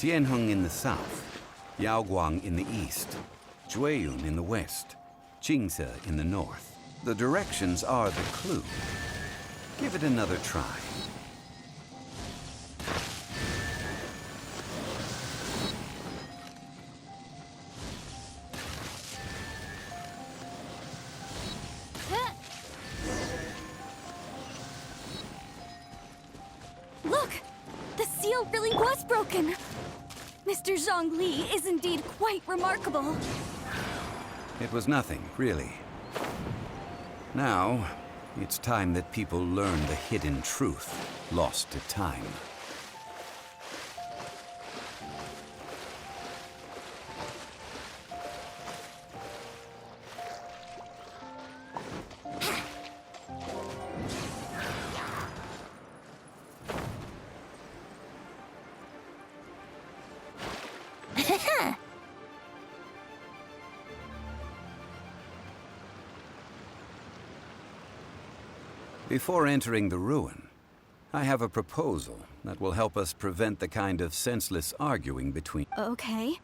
Tianheng in the south, Yaoguang in the east, Jueyun in the west, Qingse in the north. The directions are the clue. Give it another try. Look! The seal really was broken! Mr. Zhongli is indeed quite remarkable. It was nothing, really. Now, it's time that people learn the hidden truth lost to time. Before entering the ruin, I have a proposal that will help us prevent the kind of senseless arguing between... Okay.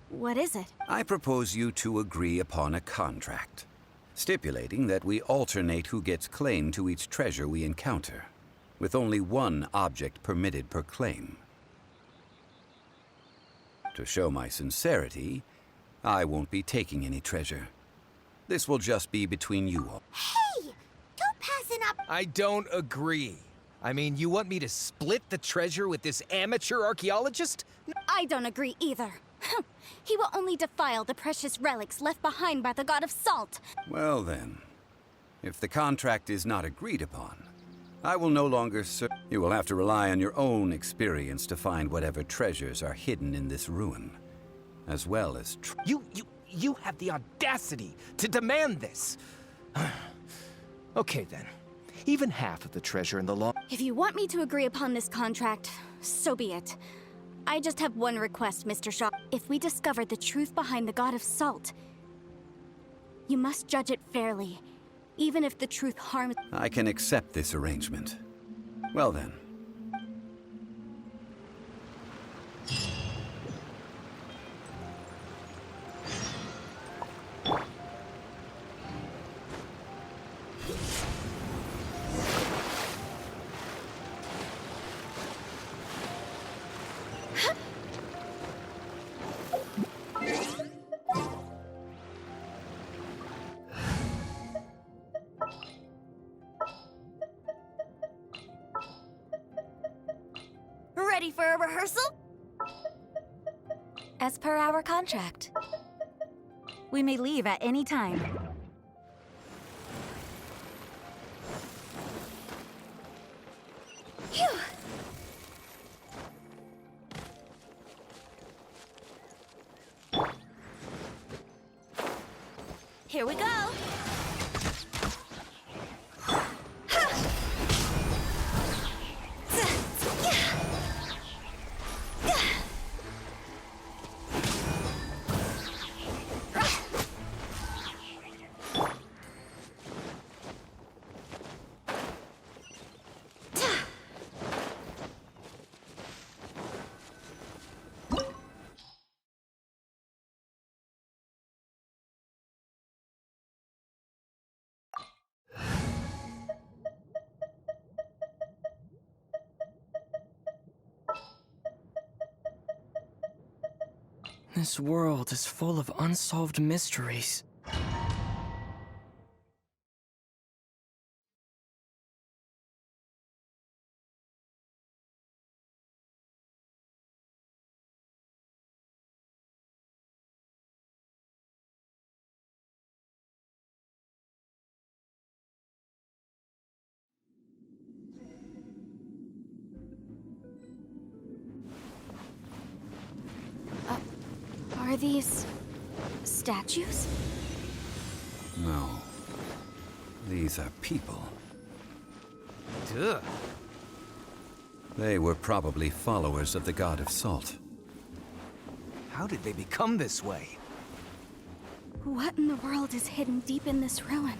What is it? I propose you to agree upon a contract, stipulating that we alternate who gets claim to each treasure we encounter, with only one object permitted per claim. To show my sincerity, I won't be taking any treasure. This will just be between you all. Hey! Don't pass it up! I don't agree. I mean, you want me to split the treasure with this amateur archaeologist? I don't agree either. He will only defile the precious relics left behind by the god of salt. Well then, if the contract is not agreed upon, I will no longer serve. You will have to rely on your own experience to find whatever treasures are hidden in this ruin, as well as You have the audacity to demand this. Okay then. Even half of the treasure in the law. If you want me to agree upon this contract, so be it. I just have one request, Mr. Shaw. If we discover the truth behind the god of salt, you must judge it fairly, even if the truth harms... I can accept this arrangement. Well then. Ready for a rehearsal? As per our contract, we may leave at any time. Phew! Here we go! This world is full of unsolved mysteries. Are these... statues? No. These are people. Duh. They were probably followers of the god of salt. How did they become this way? What in the world is hidden deep in this ruin?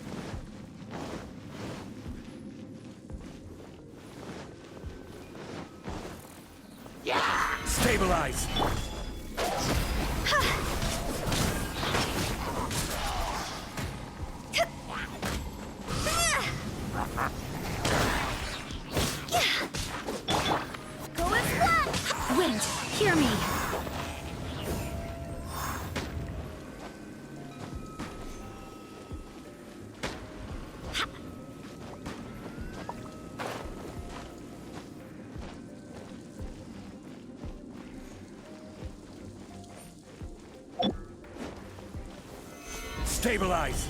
Stabilize! Going flat! Wait, hear me. Stabilize!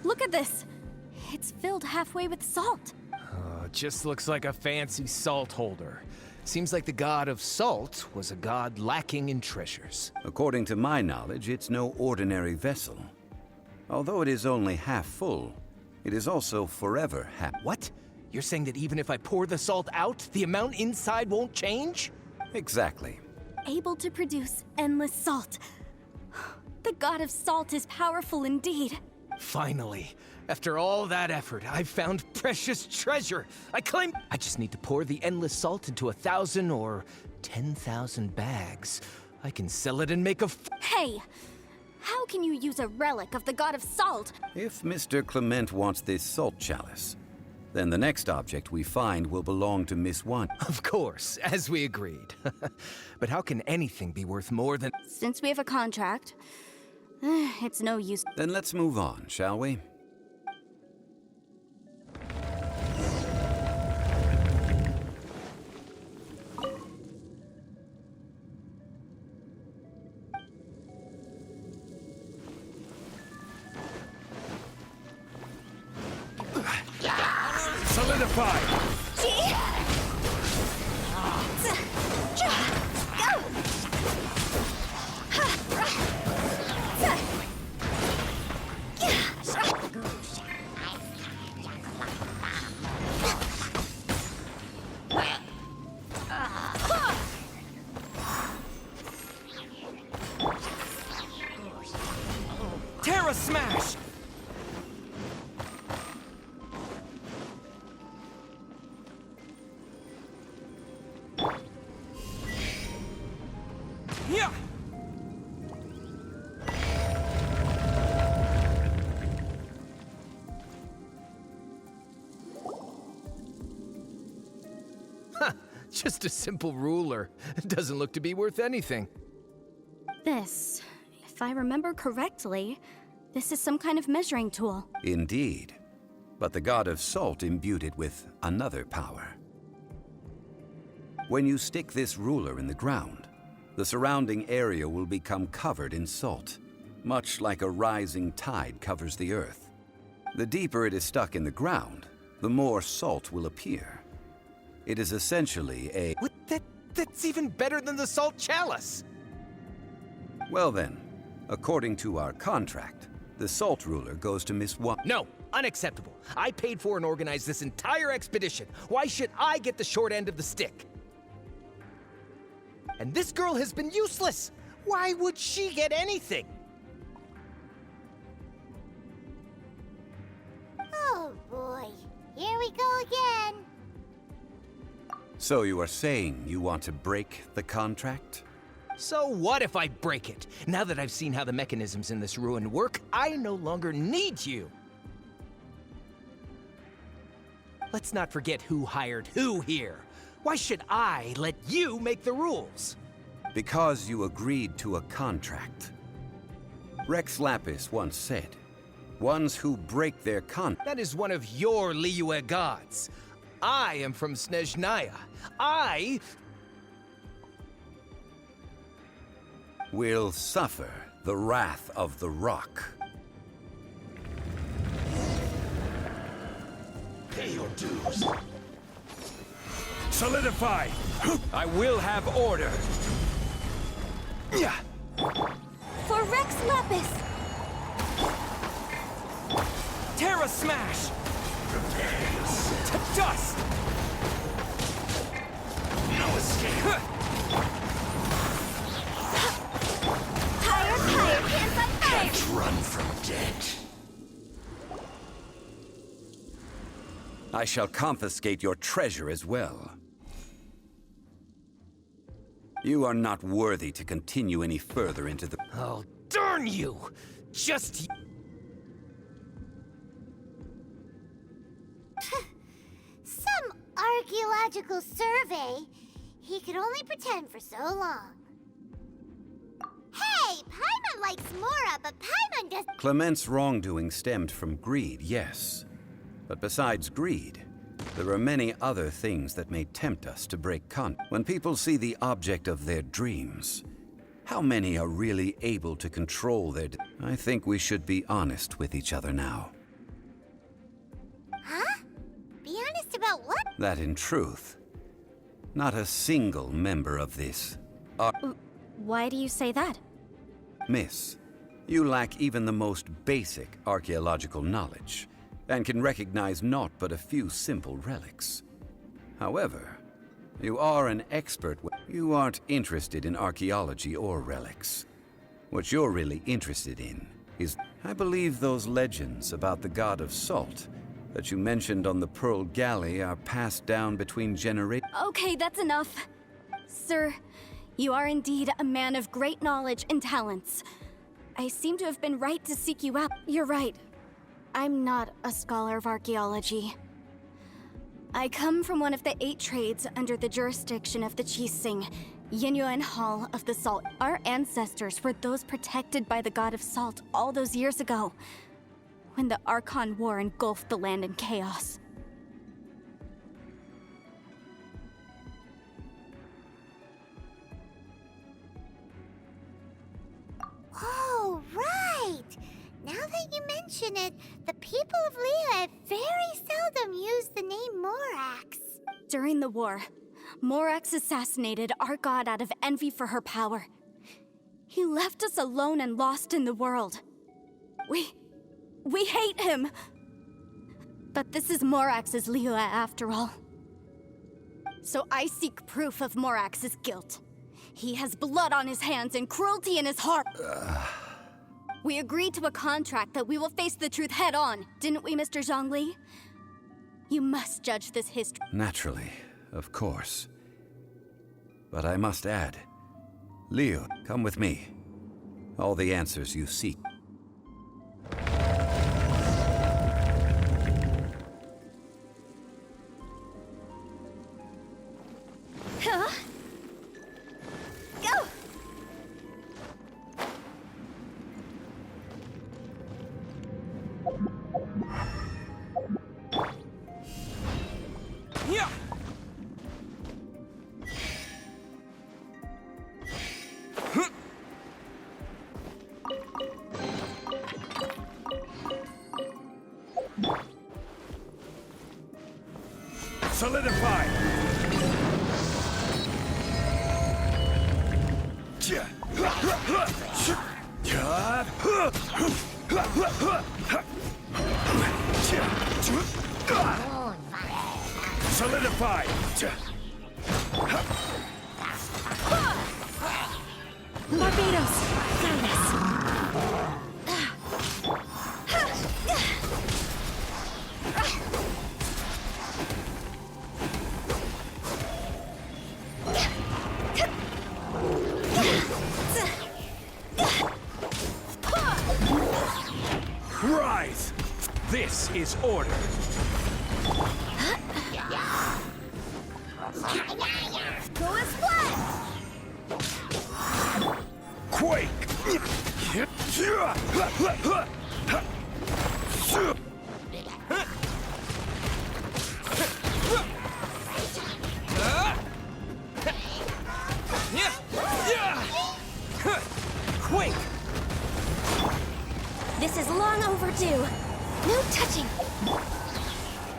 Look at this. It's filled halfway with salt. Just looks like a fancy salt holder. Seems like the god of salt was a god lacking in treasures. According to my knowledge, it's no ordinary vessel. Although it is only half full, it is also forever half. What? You're saying that even if I pour the salt out, the amount inside won't change? Exactly. Able to produce endless salt. The god of salt is powerful indeed. Finally, after all that effort, I've found precious treasure. I just need to pour the endless salt into 1,000 or 10,000 bags. I can sell it and make a Hey! How can you use a relic of the god of salt? If Mr. Clement wants this salt chalice, then the next object we find will belong to Miss One. Of course, as we agreed. But how can anything be worth more than... Since we have a contract, it's no use. Then let's move on, shall we? Solidify! Terra Smash! Yeah! Just a simple ruler. It doesn't look to be worth anything. This, if I remember correctly, this is some kind of measuring tool. Indeed. But the god of salt imbued it with another power. When you stick this ruler in the ground, the surrounding area will become covered in salt, much like a rising tide covers the earth. The deeper it is stuck in the ground, the more salt will appear. It is essentially a... What? That's even better than the salt chalice! Well then, according to our contract, the salt ruler goes to Miss One. No, unacceptable. I paid for and organized this entire expedition. Why should I get the short end of the stick? And this girl has been useless. Why would she get anything? Oh boy, here we go again. So you are saying you want to break the contract? So what if I break it? Now that I've seen how the mechanisms in this ruin work, I no longer need you. Let's not forget who hired who here. Why should I let you make the rules? Because you agreed to a contract. Rex Lapis once said, ones who break their contract. That is one of your Liyue gods. I am from Snezhnaya. I will suffer the wrath of the rock. Pay your dues. Solidify! I will have order. Yeah. For Rex Lapis! Terra Smash! To dust! No escape. I shall confiscate your treasure as well. You are not worthy to continue any further into the... Oh, darn you! Just... Some archaeological survey. He could only pretend for so long. Hey, Paimon likes Mora, but Paimon does... Clement's wrongdoing stemmed from greed, yes. But besides greed, there are many other things that may tempt us to break When people see the object of their dreams, how many are really able to control their... I think we should be honest with each other now. Huh? Be honest about what? That in truth, not a single member of this... Why do you say that? Miss, you lack even the most basic archaeological knowledge, and can recognize naught but a few simple relics. However, you are an expert. You aren't interested in archaeology or relics. What you're really interested in is, I believe those legends about the god of salt that you mentioned on the Pearl Galley are passed down between generations. Okay, that's enough. Sir, you are indeed a man of great knowledge and talents. I seem to have been right to seek you out. You're right. I'm not a scholar of archaeology. I come from one of the 8 trades under the jurisdiction of the Qixing, Yinyuan Hall of the Salt. Our ancestors were those protected by the god of salt all those years ago, when the Archon War engulfed the land in chaos. Oh, right! Now that you mention it, the people of Liyue very seldom use the name Morax. During the war, Morax assassinated our god out of envy for her power. He left us alone and lost in the world. We hate him! But this is Morax's Liyue after all. So I seek proof of Morax's guilt. He has blood on his hands and cruelty in his heart. We agreed to a contract that we will face the truth head on, didn't we, Mr. Zhongli? You must judge this history. Naturally, of course. But I must add, Leo, come with me. All the answers you seek. Huh? Go! Yeah! Solidify! Solidify! Barbados! Guide us! Rise! This is order. Go as planned! Quake! Quake! This is long overdue. No touching.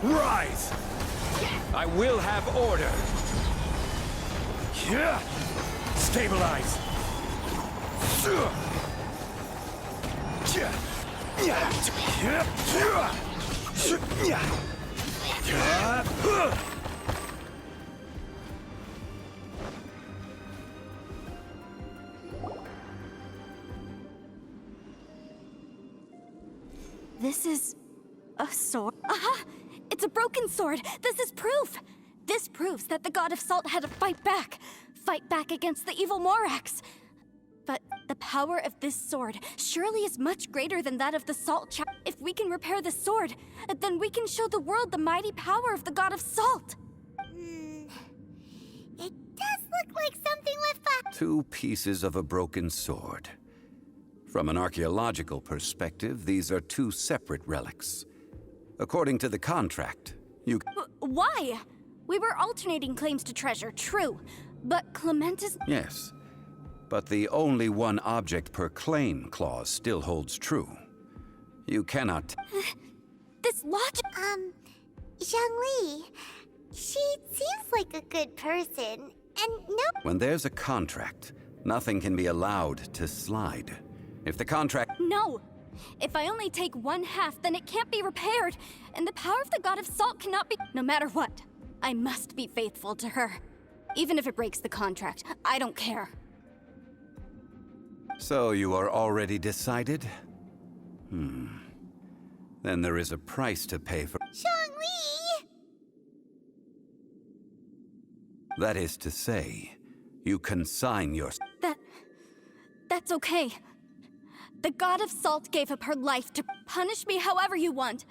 Rise! I will have order. Stabilize! This is a sword. Aha! It's It's a broken sword. This is proof. This proves that the God of Salt had to fight back. Fight back against the evil Morax. But the power of this sword surely is much greater than that of the Salt Child. If we can repair the sword, then we can show the world the mighty power of the God of Salt. It does look like something left behind. 2 pieces of a broken sword. From an archaeological perspective, these are 2 separate relics. According to the contract, you... Why? We were alternating claims to treasure, true. But Clement is... Yes. But the only one object per claim clause still holds true. You cannot... This logic... Zhangli, she seems like a good person, and no... When there's a contract, nothing can be allowed to slide. If the contract... No! If I only take 1/2, then it can't be repaired, and the power of the God of Salt cannot be... No matter what, I must be faithful to her. Even if it breaks the contract, I don't care. So you are already decided? Then there is a price to pay for... Zhangli! That is to say, you consign your... That's okay. The God of Salt gave up her life to punish me however you want.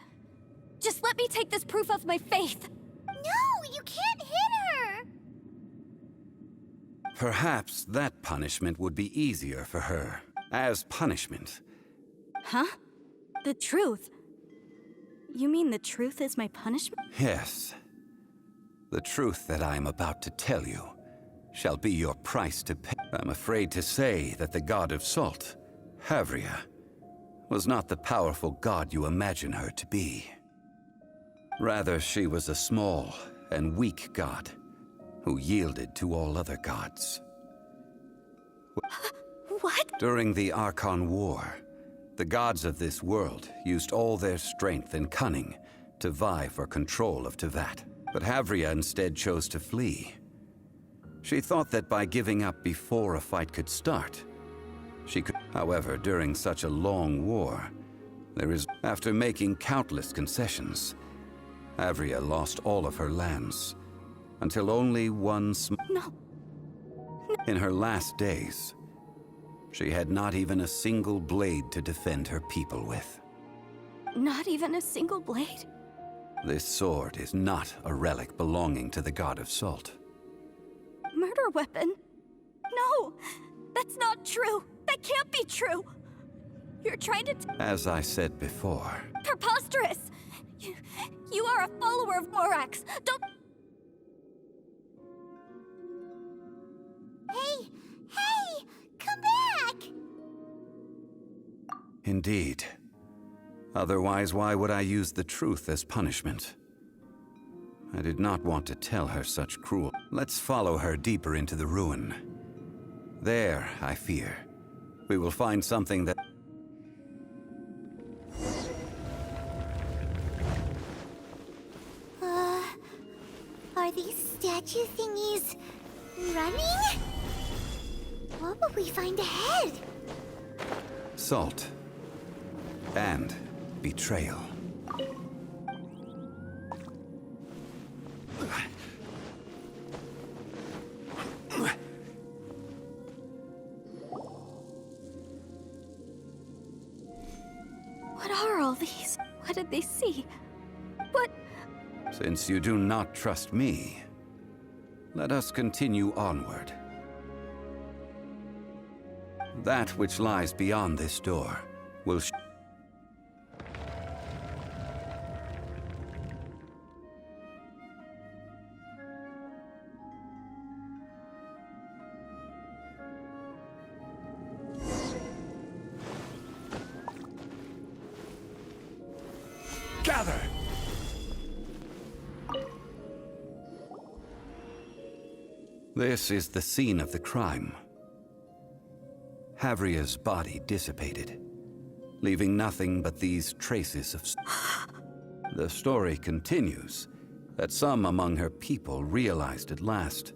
Just let me take this proof of my faith. No, you can't hit her! Perhaps that punishment would be easier for her. As punishment. Huh? The truth? You mean the truth is my punishment? Yes. The truth that I am about to tell you shall be your price to pay. I'm afraid to say that the God of Salt, Havria, was not the powerful god you imagine her to be. Rather, she was a small and weak god who yielded to all other gods. What? During the Archon War, the gods of this world used all their strength and cunning to vie for control of Tevat. But Havria instead chose to flee. She thought that by giving up before a fight could start, she could... However, during such a long war, after making countless concessions, Havria lost all of her lands, until only one No. In her last days, she had not even a single blade to defend her people with. Not even a single blade? This sword is not a relic belonging to the God of Salt. Murder weapon? No! That's not true! That can't be true! You're trying to... As I said before... Preposterous! You are a follower of Morax! Don't... Hey! Come back! Indeed. Otherwise, why would I use the truth as punishment? I did not want to tell her such cruel... Let's follow her deeper into the ruin. There, I fear, we will find something that... Are these statue thingies running? What will we find ahead? Salt. And betrayal. What are all these? What did they see? What? Since you do not trust me, let us continue onward. That which lies beyond this door will Gather! This is the scene of the crime. Havria's body dissipated, leaving nothing but these traces of... The story continues that some among her people realized at last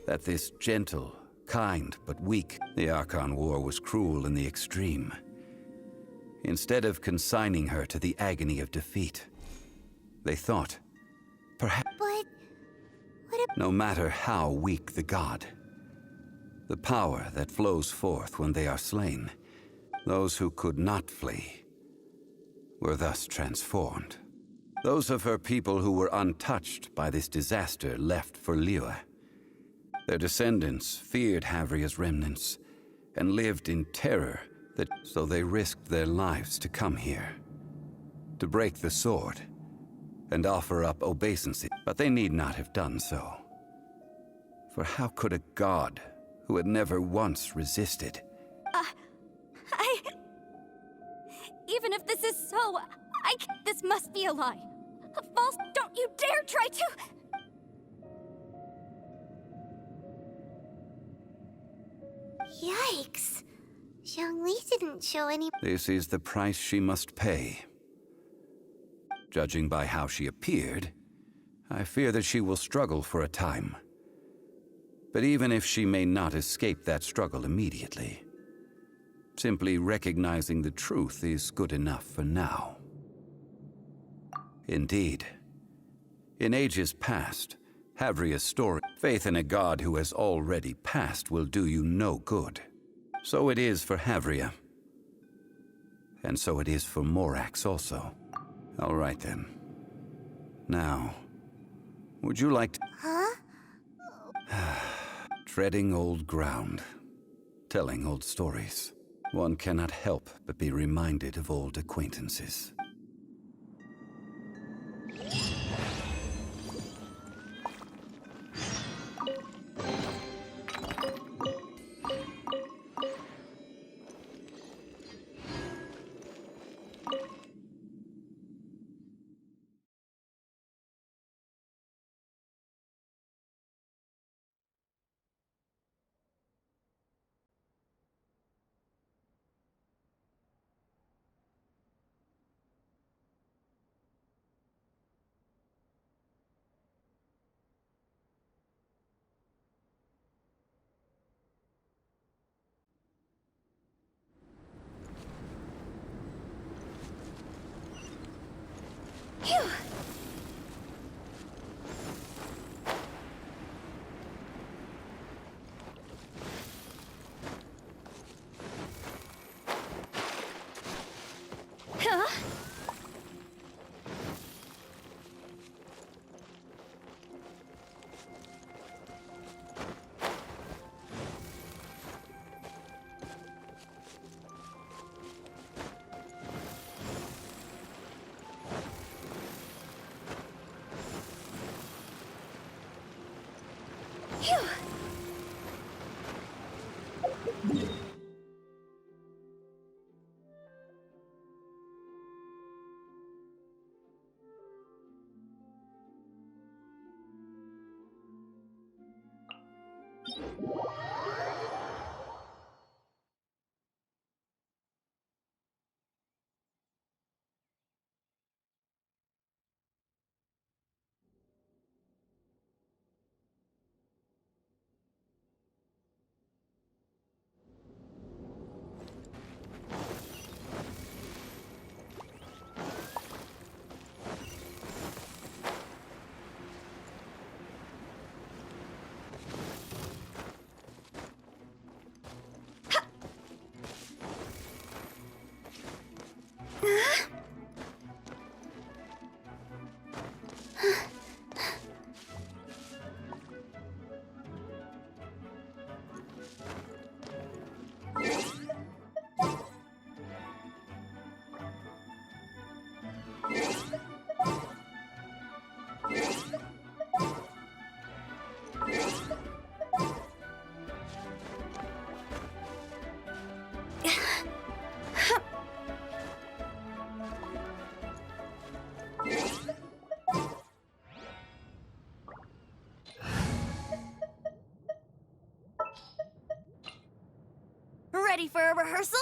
that this gentle, kind, but weak... The Archon War was cruel in the extreme. Instead of consigning her to the agony of defeat, they thought No matter how weak the god, the power that flows forth when they are slain, those who could not flee were thus transformed. Those of her people who were untouched by this disaster left for Liyue. Their descendants feared Havria's remnants and lived in terror, so they risked their lives to come here, to break the sword and offer up obeisance. But they need not have done so. For how could a god who had never once resisted... Even if this is so, this must be a lie. A false... Don't you dare try to... Yikes. Zhongli didn't show any... This is the price she must pay. Judging by how she appeared, I fear that she will struggle for a time. But even if she may not escape that struggle immediately, simply recognizing the truth is good enough for now. Indeed, in ages past, Havria's story, faith in a god who has already passed will do you no good. So it is for Havria. And so it is for Morax also. All right then. Now, would you like to... Huh? Treading old ground, telling old stories. One cannot help but be reminded of old acquaintances. Ready for a rehearsal?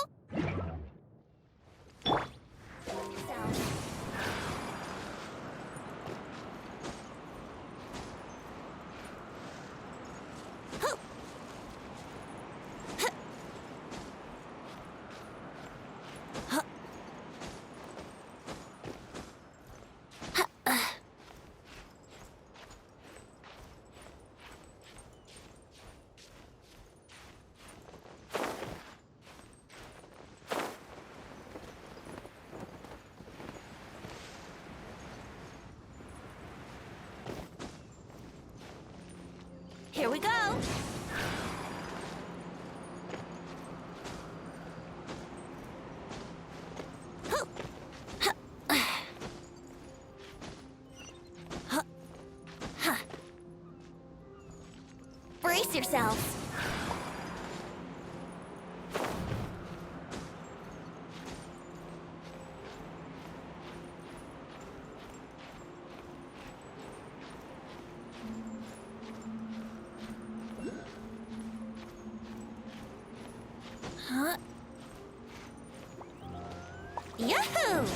Here we go. Brace yourselves. Huh? Yahoo!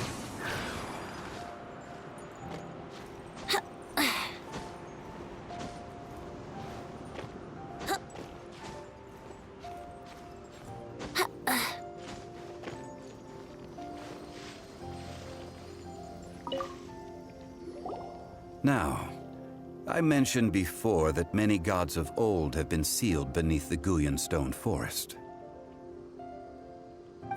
Now, I mentioned before that many gods of old have been sealed beneath the Guyan stone forest.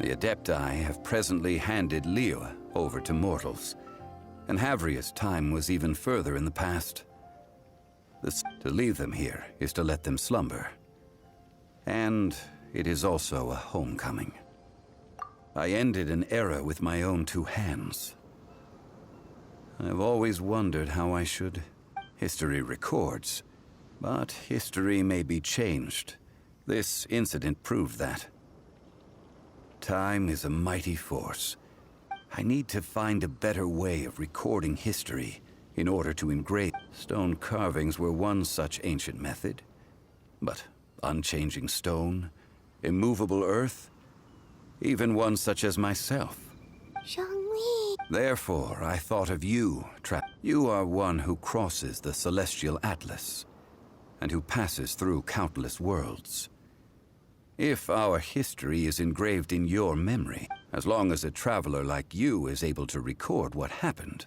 The Adepti have presently handed Liyue over to mortals, and Havria's time was even further in the past. To leave them here is to let them slumber. And it is also a homecoming. I ended an era with my own two hands. I've always wondered how I should. History records, but history may be changed. This incident proved that. Time is a mighty force. I need to find a better way of recording history in order to engrave. Stone carvings were one such ancient method. But unchanging stone, immovable earth, even one such as myself. Zhongli. Therefore, I thought of you, You are one who crosses the celestial atlas, and who passes through countless worlds. If our history is engraved in your memory, as long as a traveler like you is able to record what happened,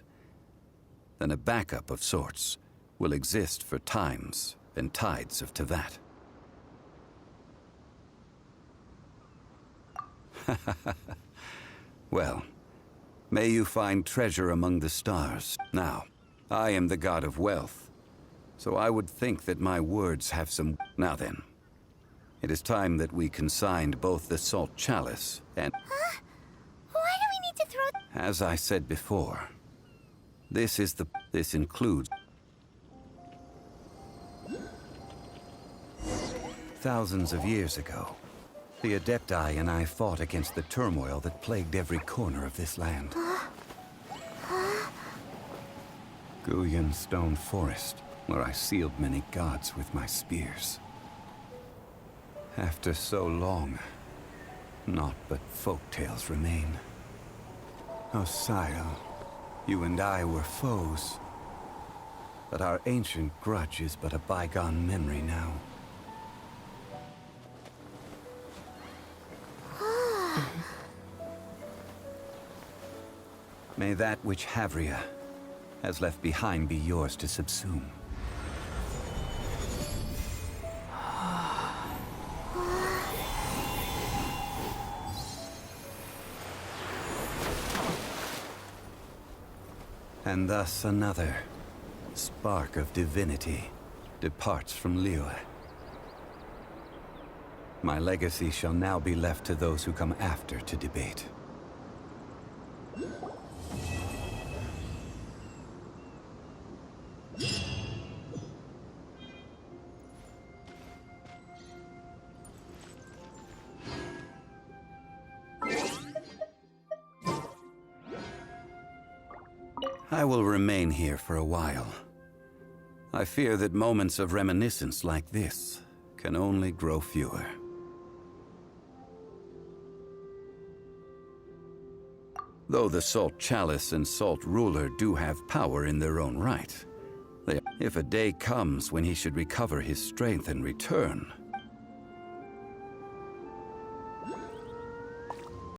then a backup of sorts will exist for times and tides of Teyvat. Well, may you find treasure among the stars. Now, I am the god of wealth, so I would think that my words have some... Now then, it is time that we consigned both the salt chalice and... Huh? Why do we need to throw... As I said before, this includes... Thousands of years ago, the Adepti and I fought against the turmoil that plagued every corner of this land. Guyan Stone Forest, where I sealed many gods with my spears. After so long, naught but folk tales remain. Oh, Sire, you and I were foes. But our ancient grudge is but a bygone memory now. May that which Havria has left behind be yours to subsume. And thus another spark of divinity departs from Liyue. My legacy shall now be left to those who come after to debate. I will remain here for a while. I fear that moments of reminiscence like this can only grow fewer. Though the Salt Chalice and Salt Ruler do have power in their own right, if a day comes when he should recover his strength and return,